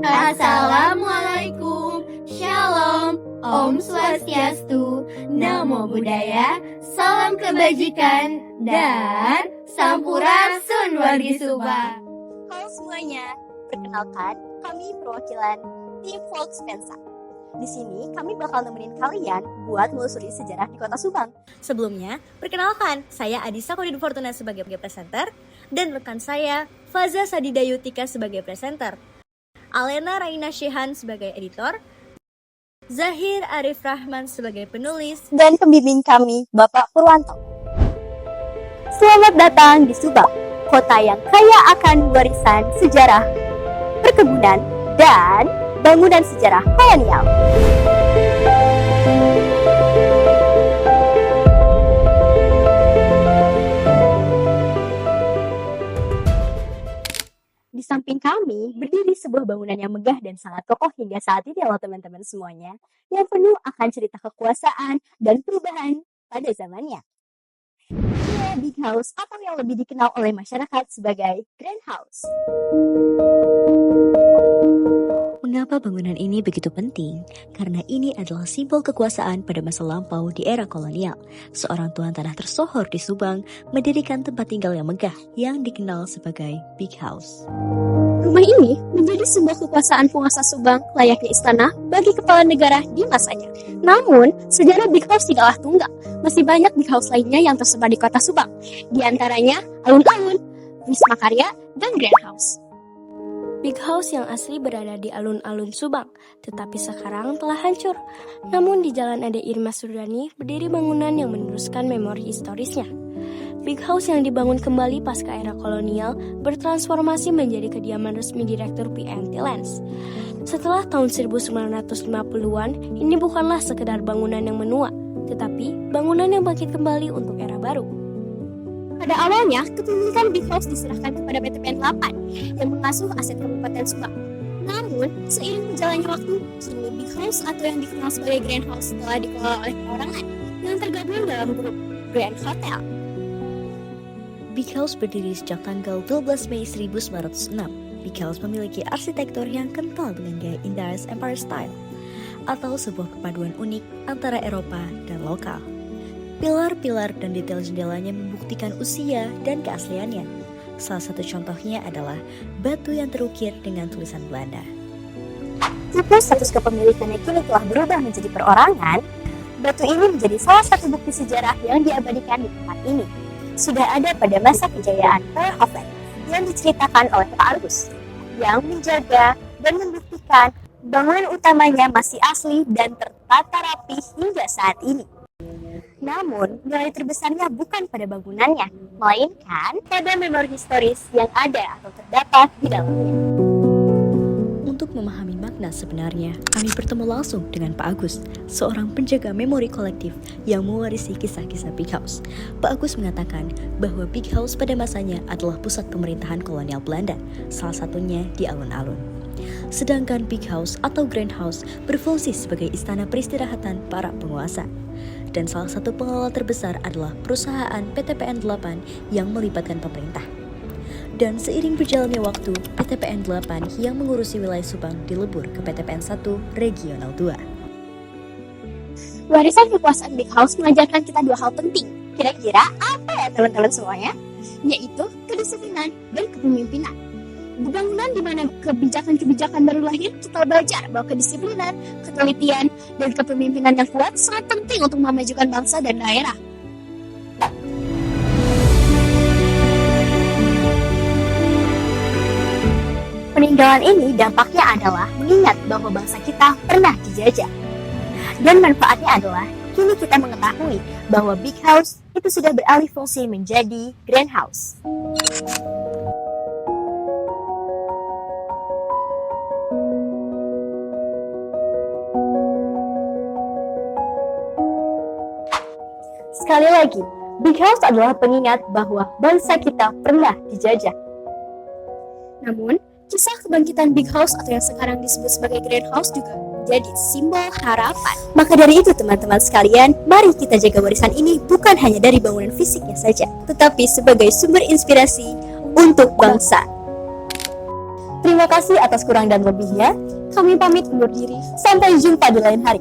Assalamualaikum, Shalom, Om Swastiastu, Namo Buddhaya, Salam Kebajikan, dan Sampurasun Wargi Subang. Halo semuanya, perkenalkan kami perwakilan tim Volksmensa. Di sini kami bakal nemenin kalian buat melusuri sejarah di Kota Subang. Sebelumnya, perkenalkan, saya Adisa Kodin Fortuna sebagai presenter dan rekan saya Faza Sadidayutika sebagai presenter. Alena Raina Shehan sebagai editor, Zahir Arif Rahman sebagai penulis, Dan pembimbing kami, Bapak Purwanto. Selamat datang di Subang, kota yang kaya akan warisan sejarah, perkebunan, dan bangunan sejarah kolonial. Di samping kami berdiri sebuah bangunan yang megah dan sangat kokoh hingga saat ini loh teman-teman semuanya, yang penuh akan cerita kekuasaan dan perubahan pada zamannya. Ini Big House atau yang lebih dikenal oleh masyarakat sebagai Grand House. Mengapa bangunan ini begitu penting? Karena ini adalah simbol kekuasaan pada masa lampau di era kolonial. Seorang tuan tanah tersohor di Subang mendirikan tempat tinggal yang megah yang dikenal sebagai Big House. Rumah ini menjadi simbol kekuasaan penguasa Subang layaknya istana bagi kepala negara di masanya. Namun, sejarah Big House tidaklah tunggal. Masih banyak Big House lainnya yang tersebar di kota Subang. Di antaranya alun-alun, Wisma Karya, dan Grand House. Big House yang asli berada di alun-alun Subang, tetapi sekarang telah hancur. Namun di Jalan Ade Irma Surdani berdiri bangunan yang meneruskan memori historisnya. Big House yang dibangun kembali pasca era kolonial bertransformasi menjadi kediaman resmi Direktur PNT Lens. Setelah tahun 1950-an, ini bukanlah sekedar bangunan yang menua, tetapi bangunan yang bangkit kembali untuk era baru. Pada awalnya, kepemilikan Big House diserahkan kepada PTPN 8 yang mengasuh aset Kabupaten Subang. Namun, seiring berjalannya waktu, kini Big House atau yang dikenal sebagai Grand House telah dikelola oleh perorangan yang tergabung dalam grup Grand Hotel. Big House berdiri sejak tanggal 12 Mei 1906. Big House memiliki arsitektur yang kental dengan gaya Indian Empire Style, atau sebuah kepaduan unik antara Eropa dan lokal. Pilar-pilar dan detail jendelanya membuktikan usia dan keasliannya. Salah satu contohnya adalah batu yang terukir dengan tulisan Belanda. Jika status kepemilikannya kini telah berubah menjadi perorangan, batu ini menjadi salah satu bukti sejarah yang diabadikan di tempat ini. Sudah ada pada masa kejayaan Hoven yang diceritakan oleh Pak Agus, yang menjaga dan membuktikan bangunan utamanya masih asli dan tertata rapi hingga saat ini. Namun, nilai terbesarnya bukan pada bangunannya, melainkan pada memori historis yang ada atau terdapat di dalamnya. Untuk memahami makna sebenarnya, kami bertemu langsung dengan Pak Agus, seorang penjaga memori kolektif yang mewarisi kisah-kisah Big House. Pak Agus mengatakan bahwa Big House pada masanya adalah pusat pemerintahan kolonial Belanda, salah satunya di alun-alun. Sedangkan Big House atau Grand House berfungsi sebagai istana peristirahatan para penguasa. Dan salah satu pengelola terbesar adalah perusahaan PTPN 8 yang melibatkan pemerintah. Dan seiring berjalannya waktu, PTPN 8 yang mengurusi wilayah Subang dilebur ke PTPN 1 Regional 2. Warisan kekuasaan Big House mengajarkan kita dua hal penting. Kira-kira apa ya teman-teman semuanya? Yaitu kedisiplinan dan kepemimpinan. Di bangunan di mana kebijakan-kebijakan baru lahir, kita belajar bahwa kedisiplinan, ketelitian, dan kepemimpinan yang kuat sangat penting untuk memajukan bangsa dan daerah. Peninggalan ini dampaknya adalah mengingat bahwa bangsa kita pernah dijajah. Dan manfaatnya adalah kini kita mengetahui bahwa Big House itu sudah beralih fungsi menjadi Grand House. Sekali lagi, Big House adalah pengingat bahwa bangsa kita pernah dijajah. Namun, kisah kebangkitan Big House atau yang sekarang disebut sebagai Grand House juga jadi simbol harapan. Maka dari itu teman-teman sekalian, mari kita jaga warisan ini bukan hanya dari bangunan fisiknya saja, tetapi sebagai sumber inspirasi untuk bangsa. Terima Terima kasih atas kurang dan lebihnya. Kami pamit undur diri. Sampai jumpa di lain hari.